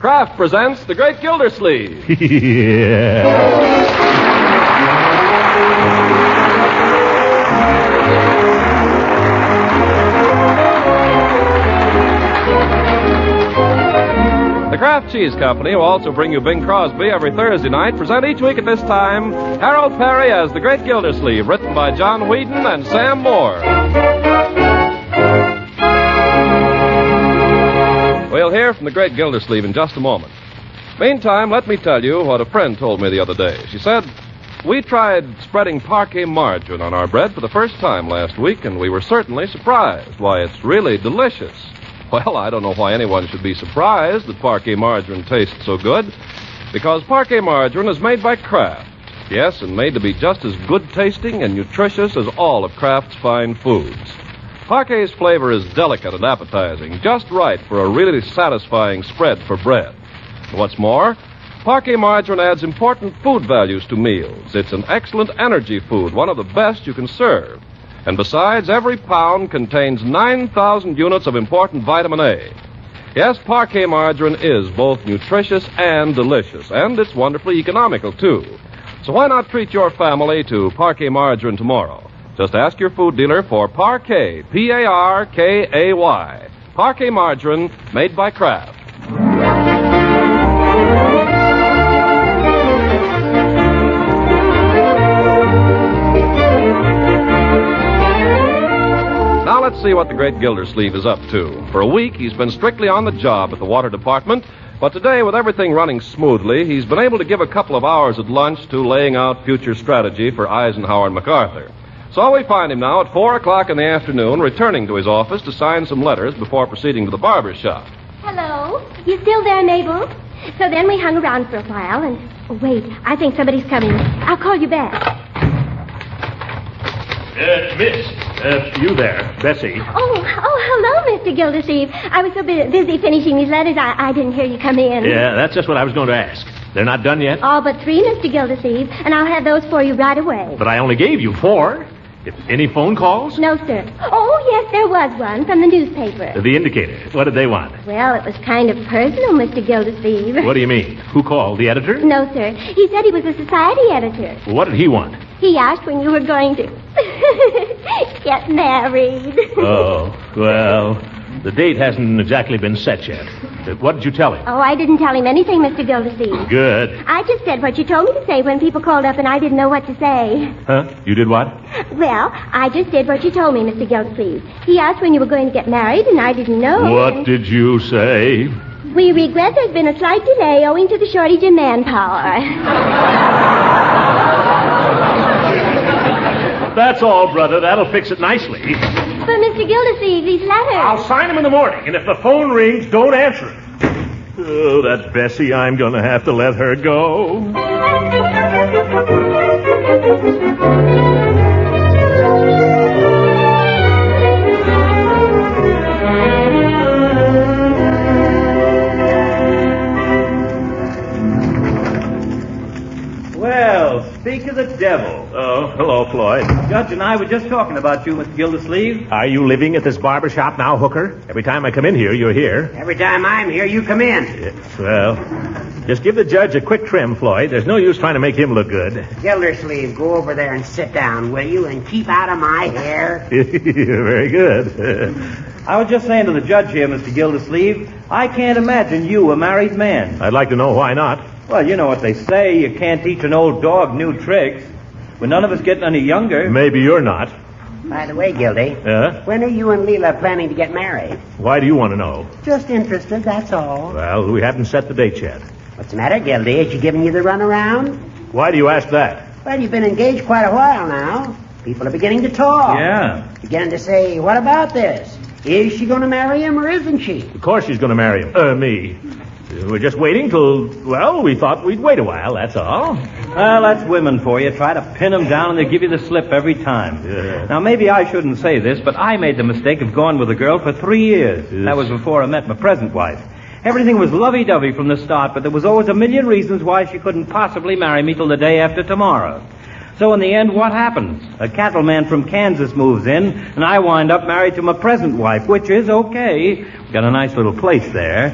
Kraft presents The Great Gildersleeve. The Kraft Cheese Company will also bring you Bing Crosby every Thursday night. Present each week at this time Harold Peary as The Great Gildersleeve, written by John Whedon and Sam Moore. We'll hear from The Great Gildersleeve in just a moment. Meantime, let me tell you what a friend told me the other day. She said, "We tried spreading parquet margarine on our bread for the first time last week, and we were certainly surprised. Why, it's really delicious." Well, I don't know why anyone should be surprised that parquet margarine tastes so good, because parquet margarine is made by Kraft. Yes, and made to be just as good-tasting and nutritious as all of Kraft's fine foods. Parquet's flavor is delicate and appetizing, just right for a really satisfying spread for bread. And what's more, parquet margarine adds important food values to meals. It's an excellent energy food, one of the best you can serve. And besides, every pound contains 9,000 units of important vitamin A. Yes, parquet margarine is both nutritious and delicious, and it's wonderfully economical, too. So why not treat your family to parquet margarine tomorrow? Just ask your food dealer for Parquet, P-A-R-K-A-Y. Parquet margarine made by Kraft. Now let's see what the Great Gildersleeve is up to. For a week, he's been strictly on the job at the water department, but today, with everything running smoothly, he's been able to give a couple of hours at lunch to laying out future strategy for Eisenhower and MacArthur. So we find him now at 4 o'clock in the afternoon, returning to his office to sign some letters before proceeding to the barber's shop. Hello? You still there, Mabel? So then we hung around for a while and... Oh, wait, I think somebody's coming. I'll call you back. Miss, you there, Bessie. Oh, hello, Mr. Gildersleeve. I was so busy finishing these letters, I didn't hear you come in. Yeah, that's just what I was going to ask. They're not done yet? All but 3, Mr. Gildersleeve, and I'll have those for you right away. But I only gave you 4. Any phone calls? No, sir. Oh, yes, there was one from the newspaper. The Indicator. What did they want? Well, it was kind of personal, Mr. Gildersleeve. What do you mean? Who called? The editor? No, sir. He said he was a society editor. What did he want? He asked when you were going to get married. Oh, well, the date hasn't exactly been set yet. What did you tell him? Oh, I didn't tell him anything, Mr. Gildersleeve. Good. I just said what you told me to say when people called up and I didn't know what to say. Huh? You did what? Well, I just did what you told me, Mr. Gildersleeve. He asked when you were going to get married, and I didn't know. What did you say? We regret there's been a slight delay owing to the shortage in manpower. That's all, brother. That'll fix it nicely. But, Mr. Gildersleeve, these letters... I'll sign them in the morning, and if the phone rings, don't answer it. Oh, that Bessie, I'm going to have to let her go. Well, speak of the devil. Oh, hello, Floyd. Judge and I were just talking about you, Mr. Gildersleeve. Are you living at this barber shop now, Hooker? Every time I come in here, you're here. Every time I'm here, you come in. Yes, well, just give the judge a quick trim, Floyd. There's no use trying to make him look good. Gildersleeve, go over there and sit down, will you, and keep out of my hair? Very good. I was just saying to the judge here, Mr. Gildersleeve, I can't imagine you a married man. I'd like to know why not. Well, you know what they say, you can't teach an old dog new tricks. We're none of us getting any younger. Maybe you're not. By the way, Gildy, when are you and Leila planning to get married? Why do you want to know? Just interested, that's all. Well, we haven't set the date yet. What's the matter, Gildy? Is she giving you the runaround? Why do you ask that? Well, you've been engaged quite a while now. People are beginning to talk. Yeah. Beginning to say, what about this? Is she going to marry him or isn't she? Of course she's going to marry him. Me. We're just waiting till, well, we thought we'd wait a while, that's all. Well, that's women for you. Try to pin them down and they give you the slip every time. Yeah. Now, maybe I shouldn't say this, but I made the mistake of going with a girl for 3 years. Yes. That was before I met my present wife. Everything was lovey-dovey from the start, but there was always a million reasons why she couldn't possibly marry me till the day after tomorrow. So in the end, what happens? A cattleman from Kansas moves in, and I wind up married to my present wife, which is okay. Got a nice little place there.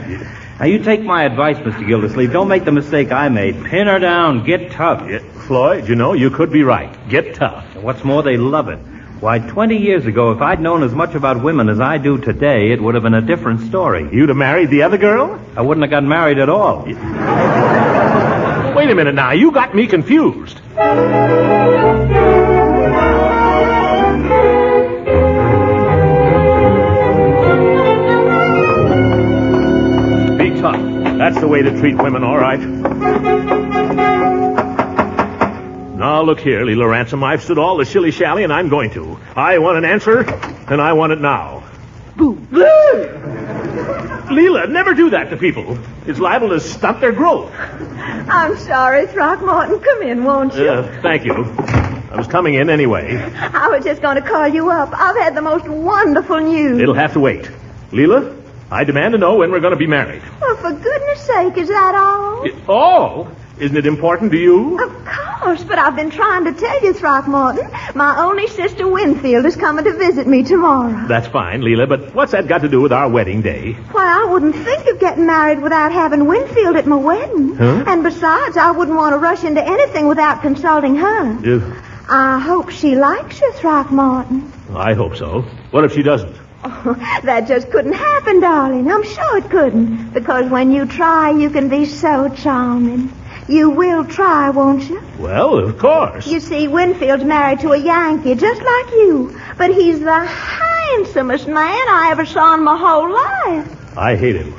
Now, you take my advice, Mr. Gildersleeve. Don't make the mistake I made. Pin her down. Get tough. Yeah, Floyd, you could be right. Get tough. And what's more, they love it. Why, 20 years ago, if I'd known as much about women as I do today, it would have been a different story. You'd have married the other girl? I wouldn't have gotten married at all. Wait a minute now. You got me confused. Be tough. That's the way to treat women, all right. Now, look here, Leila Ransom. I've stood all the shilly-shally, and I'm going to. I want an answer, and I want it now. Boo. Leila, never do that to people. It's liable to stunt their growth. I'm sorry, Throckmorton. Come in, won't you? Thank you. I was coming in anyway. I was just going to call you up. I've had the most wonderful news. It'll have to wait. Leila, I demand to know when we're going to be married. Well, for goodness sake, is that all? All? Isn't it important to you? Of course, but I've been trying to tell you, Throckmorton. My only sister Winfield is coming to visit me tomorrow. That's fine, Leila, but what's that got to do with our wedding day? Why, I wouldn't think of getting married without having Winfield at my wedding. Huh? And besides, I wouldn't want to rush into anything without consulting her. I hope she likes you, Throckmorton. I hope so. What if she doesn't? Oh, that just couldn't happen, darling. I'm sure it couldn't. Because when you try, you can be so charming. You will try, won't you? Well, of course. You see, Winfield's married to a Yankee, just like you. But he's the handsomest man I ever saw in my whole life. I hate him.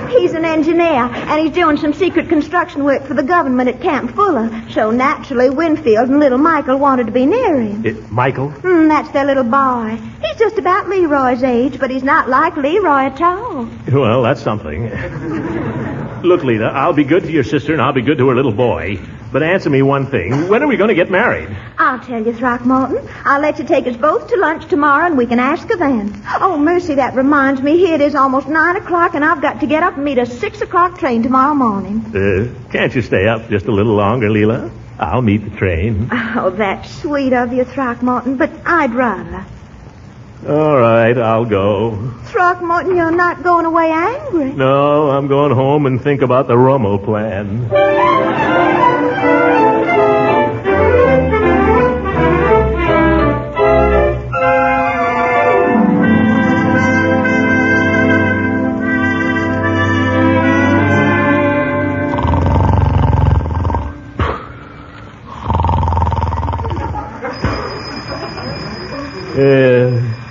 He's an engineer, and he's doing some secret construction work for the government at Camp Fuller. So naturally, Winfield and little Michael wanted to be near him. Michael? That's their little boy. He's just about Leroy's age, but he's not like Leroy at all. Well, that's something. Look, Leila, I'll be good to your sister, and I'll be good to her little boy. But answer me one thing. When are we going to get married? I'll tell you, Throckmorton. I'll let you take us both to lunch tomorrow, and we can ask her then. Oh, mercy, that reminds me. Here it is almost 9 o'clock, and I've got to get up and meet a 6 o'clock train tomorrow morning. Can't you stay up just a little longer, Leila? I'll meet the train. Oh, that's sweet of you, Throckmorton, but I'd rather. All right, I'll go. Throckmorton, you're not going away angry. No, I'm going home and think about the Romo plan.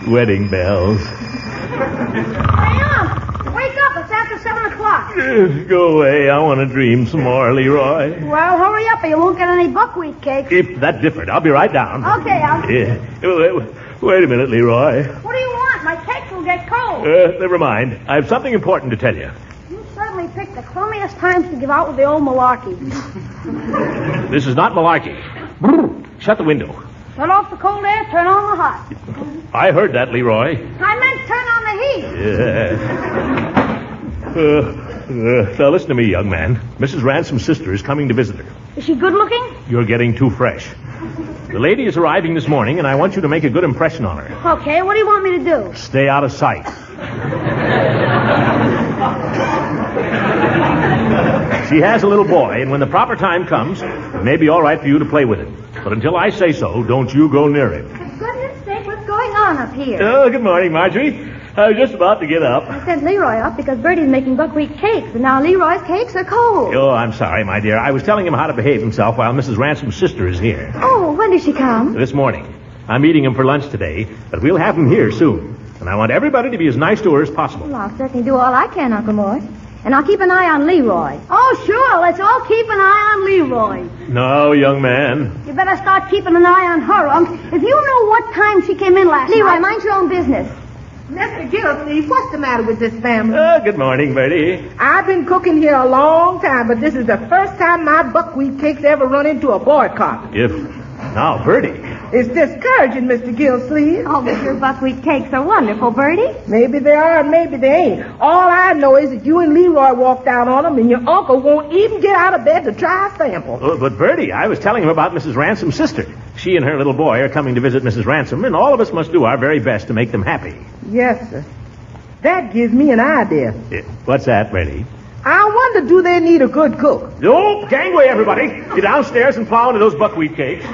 Wedding bells. Leon, wake up. It's after 7 o'clock. Go away. I want to dream some more, Leroy. Well, hurry up or you won't get any buckwheat cakes. If that's different, I'll be right down. Okay, I'll... Wait a minute, Leroy. What do you want? My cakes will get cold. Never mind. I have something important to tell you. You certainly picked the crummiest times to give out with the old malarkey. This is not malarkey. Shut the window. Turn off the cold air, turn on the hot. I heard that, Leroy. I meant turn on the heat. Now, listen to me, young man. Mrs. Ransom's sister is coming to visit her. Is she good looking? You're getting too fresh. The lady is arriving this morning, and I want you to make a good impression on her. Okay, what do you want me to do? Stay out of sight. She has a little boy, and when the proper time comes, it may be all right for you to play with him. But until I say so, don't you go near him. For goodness sake, what's going on up here? Oh, good morning, Marjorie. I was just about to get up. I sent Leroy up because Bertie's making buckwheat cakes, and now Leroy's cakes are cold. Oh, I'm sorry, my dear. I was telling him how to behave himself while Mrs. Ransom's sister is here. Oh, when did she come? This morning. I'm meeting him for lunch today, but we'll have him here soon. And I want everybody to be as nice to her as possible. Well, I'll certainly do all I can, Uncle Mort. And I'll keep an eye on Leroy. Oh, sure. Let's all keep an eye on Leroy. No, young man. You better start keeping an eye on her. If you know what time she came in last night... Leroy, mind your own business. Mr. Gildersleeve, what's the matter with this family? Good morning, Bertie. I've been cooking here a long time, but this is the first time my buckwheat cakes ever run into a boycott. Now, Bertie. It's discouraging, Mr. Gildersleeve. Oh, but your buckwheat cakes are wonderful, Bertie. Maybe they are and maybe they ain't. All I know is that you and Leroy walked out on them, and your uncle won't even get out of bed to try a sample. Oh, but, Bertie, I was telling him about Mrs. Ransom's sister. She and her little boy are coming to visit Mrs. Ransom, and all of us must do our very best to make them happy. Yes, sir. That gives me an idea. What's that, Reddy? I wonder, do they need a good cook? Oh, gangway, everybody. Get downstairs and plow into those buckwheat cakes.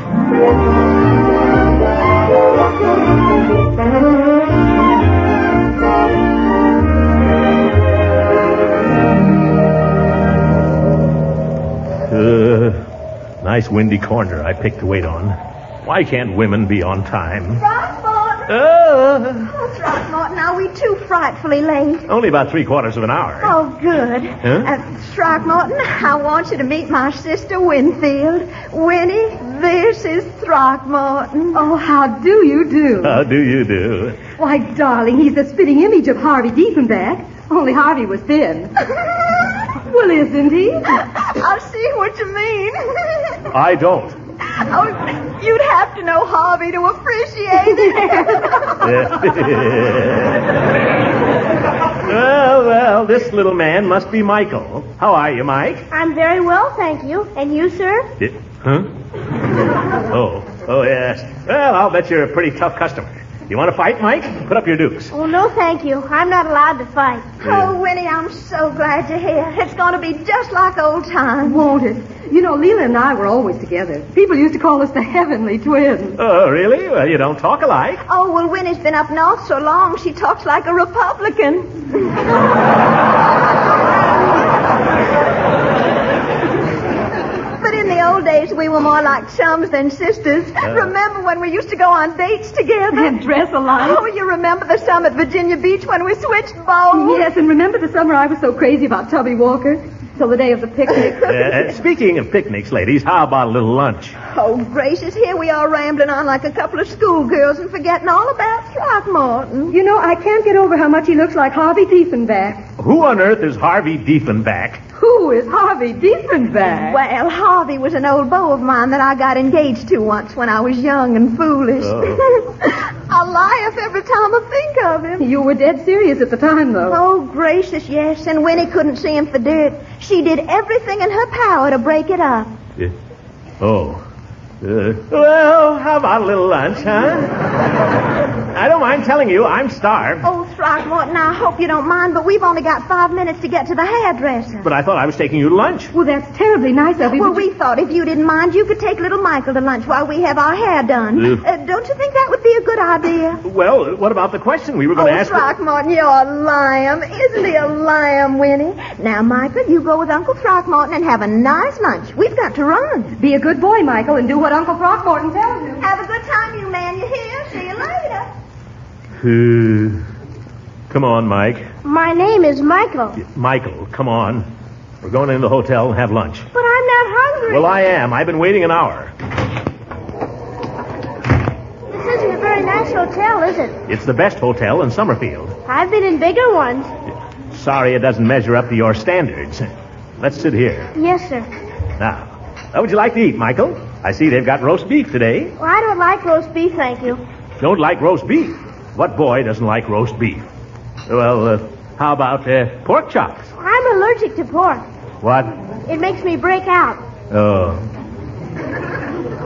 Nice windy corner I picked to wait on. Why can't women be on time? Throckmorton! Oh, Throckmorton, are we too frightfully late? Only about 3/4 of an hour. Oh, good. Huh? Throckmorton, I want you to meet my sister Winfield. Winnie, this is Throckmorton. Oh, how do you do? How do you do? Why, darling, he's the spitting image of Harvey Diefenbach. Only Harvey was thin. Well, isn't he? I see what you mean. I don't. Oh, you'd have to know Harvey to appreciate it. Well, this little man must be Michael. How are you, Mike? I'm very well, thank you. And you, sir? Huh? Oh, yes. Well, I'll bet you're a pretty tough customer. You want to fight, Mike? Put up your dukes. Oh, no, thank you. I'm not allowed to fight. Oh, Winnie, I'm so glad you're here. It's going to be just like old times. Won't it? You know, Leila and I were always together. People used to call us the Heavenly Twins. Oh, really? Well, you don't talk alike. Oh, well, Winnie's been up north so long, she talks like a Republican. But in the old days, we were more like chums than sisters. Remember when we used to go on dates together? And dress alike. Oh, you remember the summer at Virginia Beach when we switched bows? Yes, and remember the summer I was so crazy about Tubby Walker? Till the day of the picnic. Speaking of picnics, ladies, how about a little lunch? Oh, gracious, here we are rambling on like a couple of schoolgirls and forgetting all about Throckmorton. You know, I can't get over how much he looks like Harvey Diefenbach. Who on earth is Harvey Diefenbach? Who is Harvey Diefenbach? Well, Harvey was an old beau of mine that I got engaged to once when I was young and foolish. Oh. I laugh every time I think of him. You were dead serious at the time, though. Oh, gracious, yes. And Winnie couldn't see him for dirt. She did everything in her power to break it up. Well, how about a little lunch, huh? I don't mind telling you, I'm starved. Oh, Throckmorton, I hope you don't mind, but we've only got 5 minutes to get to the hairdresser. But I thought I was taking you to lunch. Well, that's terribly nice of you. Well, we thought if you didn't mind, you could take little Michael to lunch while we have our hair done. Don't you think that would be a good idea? Well, what about the question we were going to ask? Throckmorton, you're a lamb. Isn't he a lamb, Winnie? Now, Michael, you go with Uncle Throckmorton and have a nice lunch. We've got to run. Be a good boy, Michael, and do what Uncle Throckmorton tells you. Have a good time, you man. You hear? See you later. Come on, Mike. My name is Michael. Michael, come on. We're going into the hotel and have lunch. But I'm not hungry. Well, I am. I've been waiting an hour. This isn't a very nice hotel, is it? It's the best hotel in Summerfield. I've been in bigger ones. Sorry it doesn't measure up to your standards. Let's sit here. Yes, sir. Now, what would you like to eat, Michael? I see they've got roast beef today. Well, I don't like roast beef, thank you. Don't like roast beef? What boy doesn't like roast beef? Well, how about pork chops? I'm allergic to pork. What? It makes me break out. Oh.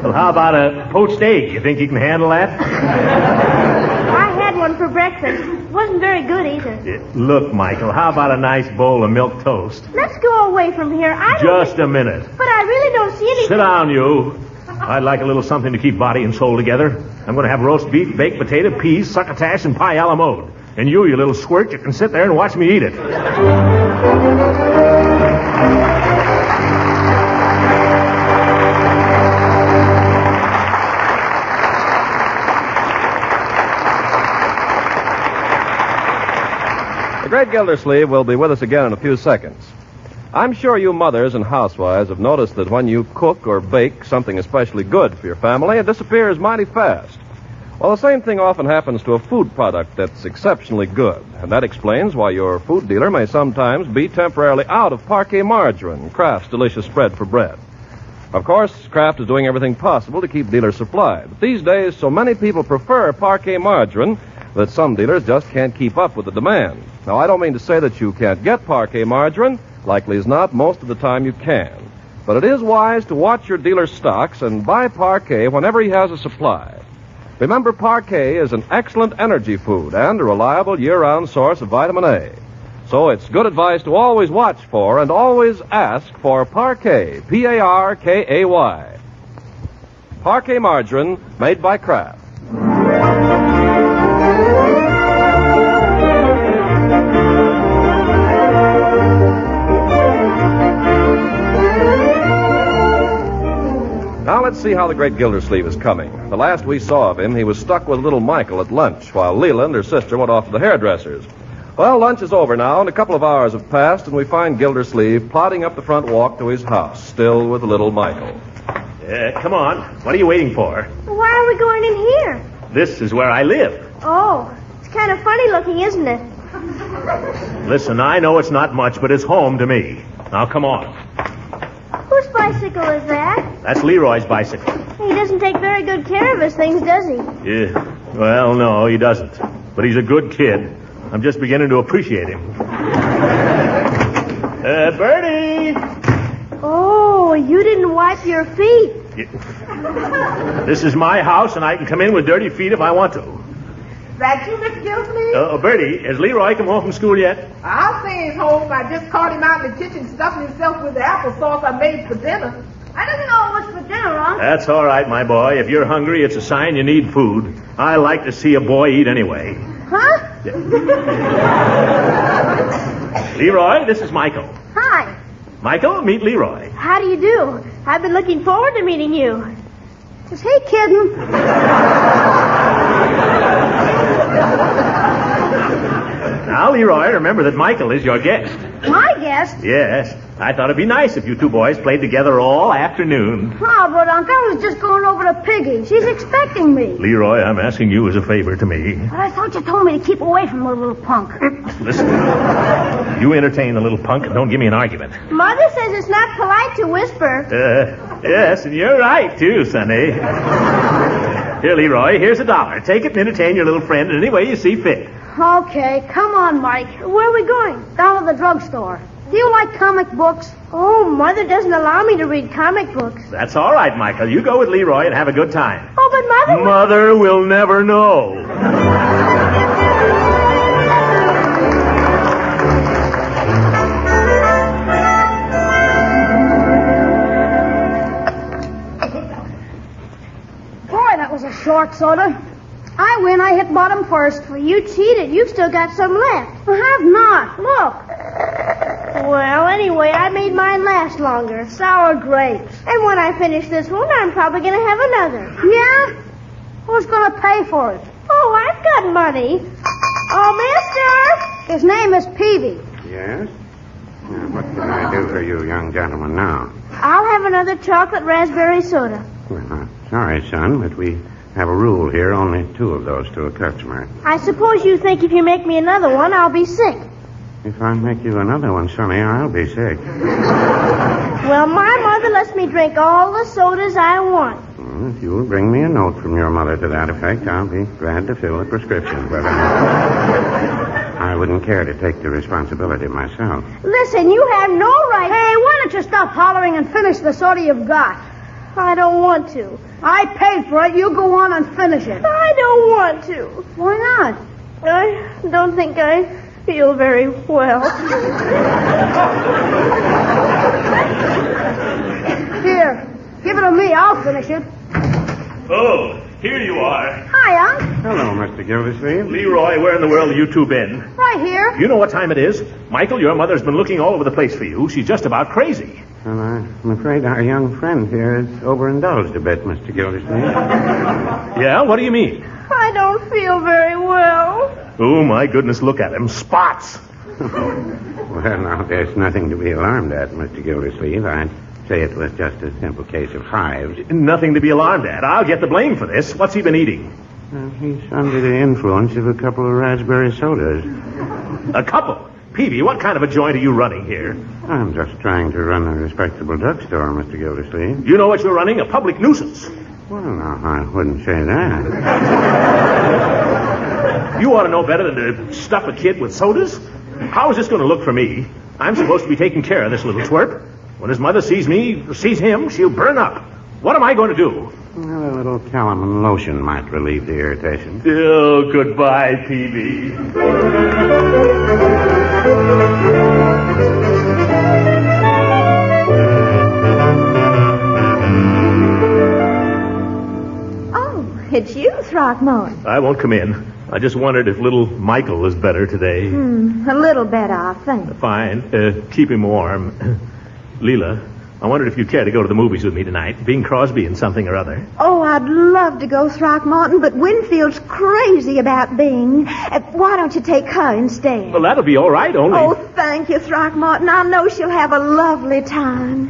Well, how about a poached egg? You think you can handle that? I had one for breakfast. It wasn't very good either. Look, Michael, how about a nice bowl of milk toast? Let's go away from here. I don't Just a minute. But I really don't see anything. Sit down, you. I'd like a little something to keep body and soul together. I'm going to have roast beef, baked potato, peas, succotash, and pie a la mode. And you little squirt, you can sit there and watch me eat it. The Great Gildersleeve will be with us again in a few seconds. I'm sure you mothers and housewives have noticed that when you cook or bake something especially good for your family, it disappears mighty fast. Well, the same thing often happens to a food product that's exceptionally good, and that explains why your food dealer may sometimes be temporarily out of Parquet margarine, Kraft's delicious spread for bread. Of course, Kraft is doing everything possible to keep dealers supplied. But these days, so many people prefer Parquet margarine that some dealers just can't keep up with the demand. Now, I don't mean to say that you can't get Parquet margarine. Likely as not, most of the time you can. But it is wise to watch your dealer's stocks and buy Parquet whenever he has a supply. Remember, Parquet is an excellent energy food and a reliable year-round source of vitamin A. So it's good advice to always watch for and always ask for Parquet, P-A-R-K-A-Y. Parquet margarine made by Kraft. Now let's see how the Great Gildersleeve is coming. The last we saw of him, he was stuck with little Michael at lunch while Leila and her sister went off to the hairdresser's. Well, lunch is over now, and a couple of hours have passed, and we find Gildersleeve plodding up the front walk to his house, still with little Michael. Come on. What are you waiting for? Why are we going in here? This is where I live. Oh, it's kind of funny looking, isn't it? Listen, I know it's not much, but it's home to me. Now, come on. Whose bicycle is that? That's Leroy's bicycle. He doesn't take very good care of his things, does he? Yeah. Well, no, he doesn't. But he's a good kid. I'm just beginning to appreciate him. Bertie! Oh, you didn't wipe your feet. This is my house, and I can come in with dirty feet if I want to. That you, Mr. Gildersleeve? Bertie, has Leroy come home from school yet? I'll say he's home. I just caught him out in the kitchen stuffing himself with the applesauce I made for dinner. I don't know what's for dinner, Unc. That's all right, my boy. If you're hungry, it's a sign you need food. I like to see a boy eat anyway. Huh? Leroy, this is Michael. Hi. Michael, meet Leroy. How do you do? I've been looking forward to meeting you. Is he kidding? Now, Leroy, remember that Michael is your guest. My guest? Yes. I thought it'd be nice if you two boys played together all afternoon. Oh, but Unc, I was just going over to Piggy. She's expecting me. Leroy, I'm asking you as a favor to me. But I thought you told me to keep away from the little punk. Listen, you entertain the little punk and don't give me an argument. Mother says it's not polite to whisper. Yes, and you're right, too, Sonny. Here, Leroy, here's $1. Take it and entertain your little friend in any way you see fit. Okay, come on, Mike. Where are we going? Down to the drugstore. Do you like comic books? Oh, Mother doesn't allow me to read comic books. That's all right, Michael. You go with Leroy and have a good time. Oh, but Mother... Mother will never know. Boy, that was a short soda. I win. I hit bottom first. Well, you cheated. You've still got some left. I have not. Look. Well, anyway, I made mine last longer. Sour grapes. And when I finish this one, I'm probably going to have another. Yeah? Who's going to pay for it? Oh, I've got money. Oh, mister! His name is Peavy. Yes? What can I do for you, young gentleman, now? I'll have another chocolate raspberry soda. Well, sorry, son, but we have a rule here, only 2 of those to a customer. I suppose you think if you make me another one, I'll be sick. If I make you another one, Sonny, I'll be sick. Well, my mother lets me drink all the sodas I want. Well, if you'll bring me a note from your mother to that effect, I'll be glad to fill the prescription. But I wouldn't care to take the responsibility myself. Listen, you have no right... Hey, why don't you stop hollering and finish the soda you've got? I don't want to. I paid for it. You go on and finish it. I don't want to. Why not? I don't think I feel very well. Here, give it to me. I'll finish it. Oh, here you are. Hi, Unc. Hello, Mr. Gildersleeve. Leroy, where in the world have you two been? Right here. You know what time it is? Michael, your mother's been looking all over the place for you. She's just about crazy. Well, I'm afraid our young friend here is overindulged a bit, Mr. Gildersleeve. Yeah? What do you mean? I don't feel very well. Oh, my goodness, look at him. Spots. Well, now, there's nothing to be alarmed at, Mr. Gildersleeve. I'd say it was just a simple case of hives. Nothing to be alarmed at. I'll get the blame for this. What's he been eating? He's under the influence of a couple of raspberry sodas. A couple? Peavy, what kind of a joint are you running here? I'm just trying to run a respectable drugstore, Mr. Gildersleeve. You know what you're running? A public nuisance. Well, no, I wouldn't say that. You ought to know better than to stuff a kid with sodas. How is this going to look for me? I'm supposed to be taking care of this little twerp. When his mother sees me, sees him, she'll burn up. What am I going to do? Well, a little calamine lotion might relieve the irritation. Oh, goodbye, Peavy. It's you, Throckmorton. I won't come in. I just wondered if little Michael was better today. A little better, I think. Fine. Keep him warm. Leila, I wondered if you'd care to go to the movies with me tonight. Bing Crosby and something or other. Oh, I'd love to go, Throckmorton, but Winfield's crazy about Bing. Why don't you take her instead? Well, that'll be all right, only... Oh, thank you, Throckmorton. I know she'll have a lovely time.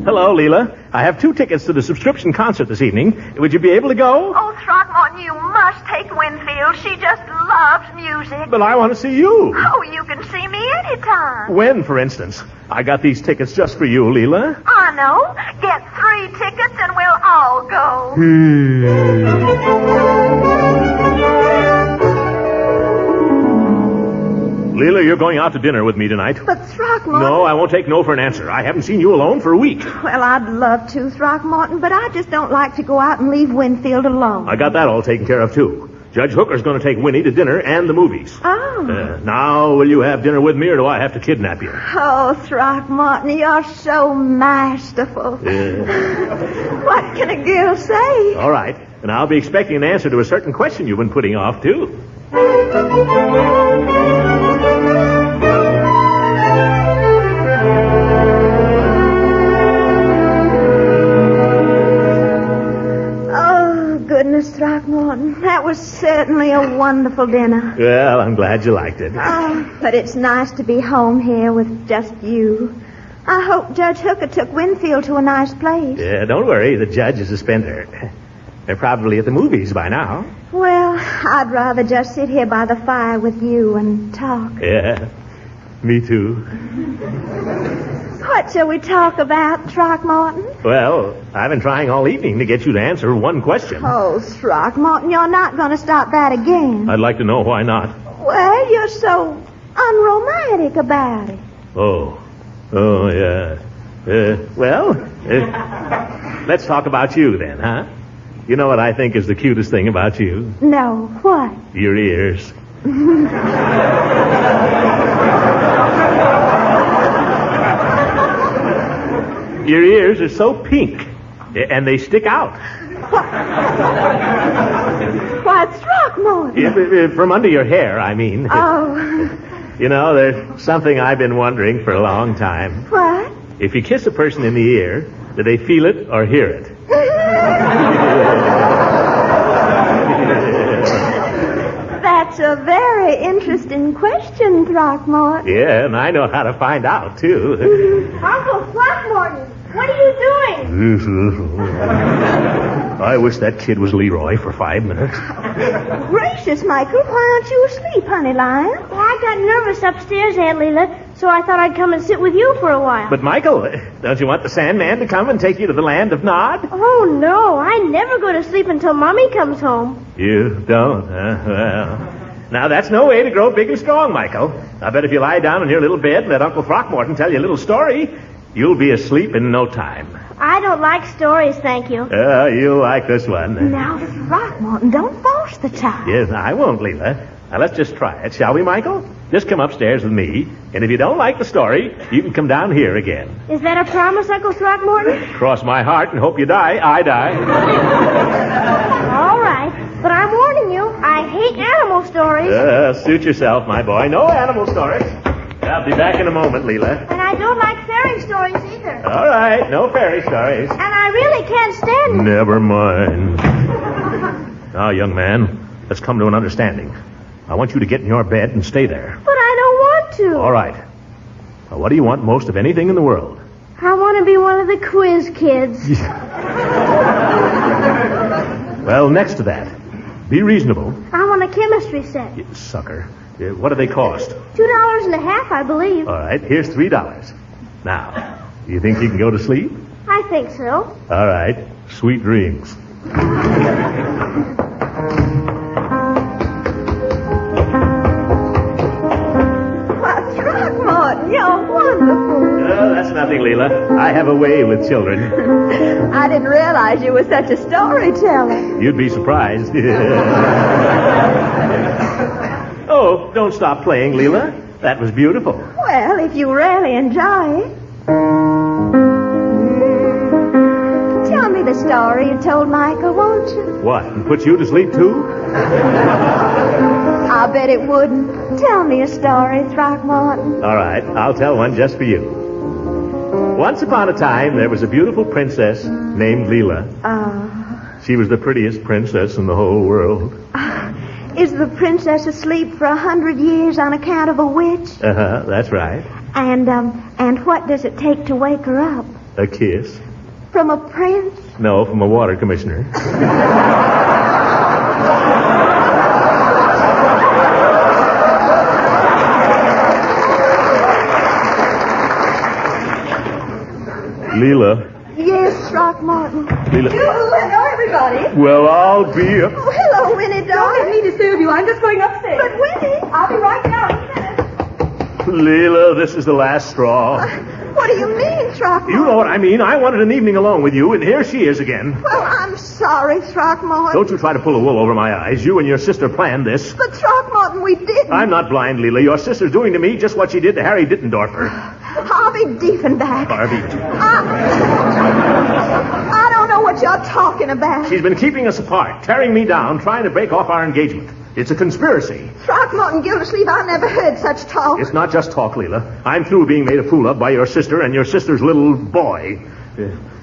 Hello, Leila. I have 2 tickets to the subscription concert this evening. Would you be able to go? Oh, Throckmorton, you must take Winfield. She just loves music. But I want to see you. Oh, you can see me anytime. When, for instance? I got these tickets just for you, Leila. I know. Get 3 tickets and we'll all go. Leila, you're going out to dinner with me tonight. But Throckmorton... No, I won't take no for an answer. I haven't seen you alone for a week. Well, I'd love to, Throckmorton, but I just don't like to go out and leave Winfield alone. I got that all taken care of, too. Judge Hooker's going to take Winnie to dinner and the movies. Oh. Now, will you have dinner with me, or do I have to kidnap you? Oh, Throckmorton, you're so masterful. What can a girl say? All right. And I'll be expecting an answer to a certain question you've been putting off, too. Goodness, Throckmorton, that was certainly a wonderful dinner. Well, I'm glad you liked it. Oh, but it's nice to be home here with just you. I hope Judge Hooker took Winfield to a nice place. Yeah, don't worry. The judge is a spender. They're probably at the movies by now. Well, I'd rather just sit here by the fire with you and talk. Yeah, me too. What shall we talk about, Throckmorton? Well, I've been trying all evening to get you to answer one question. Oh, Throckmorton, you're not going to stop that again. I'd like to know why not. Well, you're so unromantic about it. Oh, yeah. Let's talk about you then, huh? You know what I think is the cutest thing about you? No, what? Your ears. Your ears are so pink, and they stick out. Why, Throckmorton. From under your hair, I mean. Oh. You know, there's something I've been wondering for a long time. What? If you kiss a person in the ear, do they feel it or hear it? That's a very interesting question, Throckmorton. Yeah, and I know how to find out, too. Uncle Throckmorton, what are you doing? I wish that kid was Leroy for 5 minutes. Gracious, Michael, why aren't you asleep, honey lion? Well, I got nervous upstairs, Aunt Leila, so I thought I'd come and sit with you for a while. But, Michael, don't you want the Sandman to come and take you to the land of Nod? Oh, no, I never go to sleep until Mommy comes home. You don't, huh? Well... Now, that's no way to grow big and strong, Michael. I bet if you lie down in your little bed and let Uncle Throckmorton tell you a little story, you'll be asleep in no time. I don't like stories, thank you. You'll like this one. Now, Throckmorton, don't force the child. Yes, I won't, Leila. Now, let's just try it, shall we, Michael? Just come upstairs with me, and if you don't like the story, you can come down here again. Is that a promise, Uncle Throckmorton? Cross my heart and hope you die. I die. All right, but I'm warning you, I hate animal stories. Suit yourself, my boy. No animal stories. I'll be back in a moment, Leila. And I don't like fairy stories either. All right, no fairy stories. And I really can't stand it. Never mind. Now, young man, let's come to an understanding. I want you to get in your bed and stay there. But I don't want to. All right. Now, what do you want most of anything in the world? I want to be one of the quiz kids. Well, next to that, be reasonable. I want a chemistry set. You sucker. What do they cost? $2.50, I believe. All right, here's $3. Now, do you think you can go to sleep? I think so. All right. Sweet dreams. Why, Throckmorton, Leila. I have a way with children. I didn't realize you were such a storyteller. You'd be surprised. Oh, don't stop playing, Leila. That was beautiful. Well, if you really enjoy it. Tell me the story you told Michael, won't you? What, and put you to sleep, too? I'll bet it wouldn't. Tell me a story, Throckmorton. All right, I'll tell one just for you. Once upon a time, there was a beautiful princess named Leila. She was the prettiest princess in the whole world. Is the princess asleep for 100 years on account of a witch? That's right. And what does it take to wake her up? A kiss? From a prince? No, from a water commissioner. Leila. Yes, Throckmorton. Leila. Hello, everybody. Well, I'll be up. Oh, hello, Winnie, darling. Don't let me disturb you. I'm just going upstairs. But, Winnie. I'll be right down in a minute. Leila, this is the last straw. What do you mean, Throckmorton? You know what I mean. I wanted an evening alone with you, and here she is again. Well, I'm sorry, Throckmorton. Don't you try to pull the wool over my eyes. You and your sister planned this. But, Throckmorton, we didn't. I'm not blind, Leila. Your sister's doing to me just what she did to Harry Dittendorfer. Harvey Diefenbach. Harvey. I don't know what you're talking about. She's been keeping us apart, tearing me down, trying to break off our engagement. It's a conspiracy. Throckmorton Gildersleeve, I never heard such talk. It's not just talk, Leila. I'm through being made a fool of by your sister and your sister's little boy.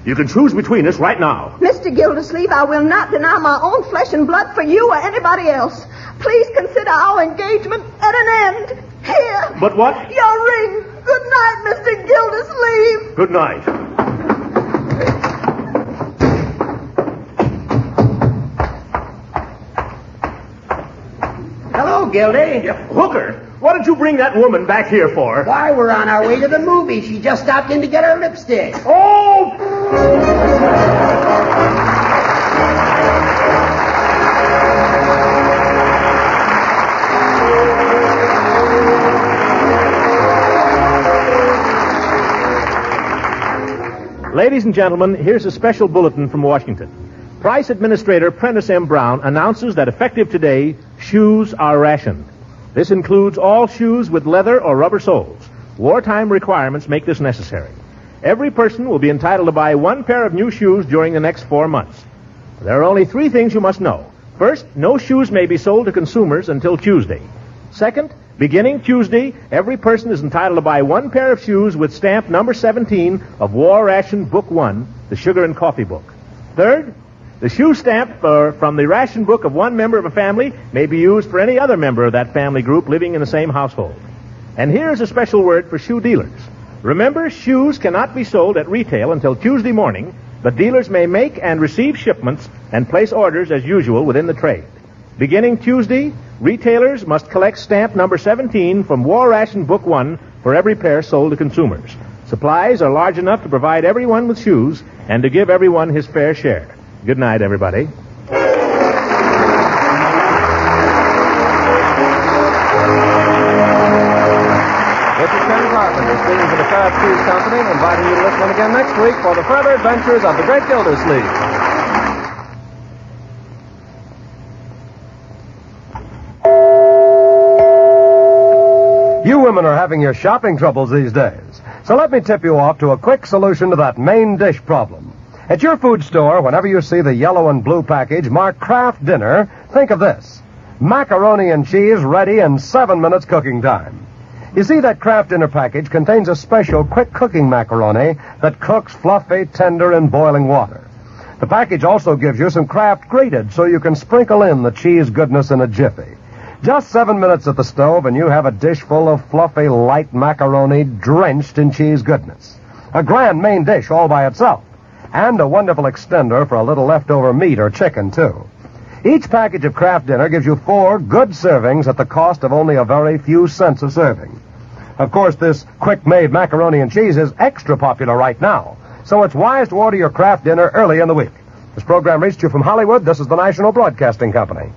You can choose between us right now. Mr. Gildersleeve, I will not deny my own flesh and blood for you or anybody else. Please consider our engagement at an end. Here. But what? Your ring. Good night, Mr. Gildersleeve. Good night. Hello, Gildy. Hooker, what did you bring that woman back here for? Why, we're on our way to the movie. She just stopped in to get her lipstick. Oh! Ladies and gentlemen, here's a special bulletin from Washington. Price Administrator Prentice M. Brown announces that effective today, shoes are rationed. This includes all shoes with leather or rubber soles. Wartime requirements make this necessary. Every person will be entitled to buy one pair of new shoes during the next 4 months. There are only 3 things you must know. First, no shoes may be sold to consumers until Tuesday. Second, beginning Tuesday, every person is entitled to buy one pair of shoes with stamp number 17 of War Ration Book 1, the Sugar and Coffee Book. Third, the shoe stamp from the ration book of one member of a family may be used for any other member of that family group living in the same household. And here's a special word for shoe dealers. Remember, shoes cannot be sold at retail until Tuesday morning, but dealers may make and receive shipments and place orders as usual within the trade. Beginning Tuesday, retailers must collect stamp number 17 from War Ration Book 1 for every pair sold to consumers. Supplies are large enough to provide everyone with shoes and to give everyone his fair share. Good night, everybody. This is Ken Carpenter speaking for the Fab Shoes Company, inviting you to listen in again next week for the further adventures of the Great Gildersleeve. You women are having your shopping troubles these days. So let me tip you off to a quick solution to that main dish problem. At your food store, whenever you see the yellow and blue package marked Kraft Dinner, think of this. Macaroni and cheese ready in 7 minutes cooking time. You see, that Kraft Dinner package contains a special quick cooking macaroni that cooks fluffy, tender in boiling water. The package also gives you some Kraft grated so you can sprinkle in the cheese goodness in a jiffy. Just 7 minutes at the stove and you have a dish full of fluffy, light macaroni drenched in cheese goodness. A grand main dish all by itself. And a wonderful extender for a little leftover meat or chicken, too. Each package of Kraft Dinner gives you 4 good servings at the cost of only a very few cents a serving. Of course, this quick-made macaroni and cheese is extra popular right now, so it's wise to order your Kraft Dinner early in the week. This program reached you from Hollywood. This is the National Broadcasting Company.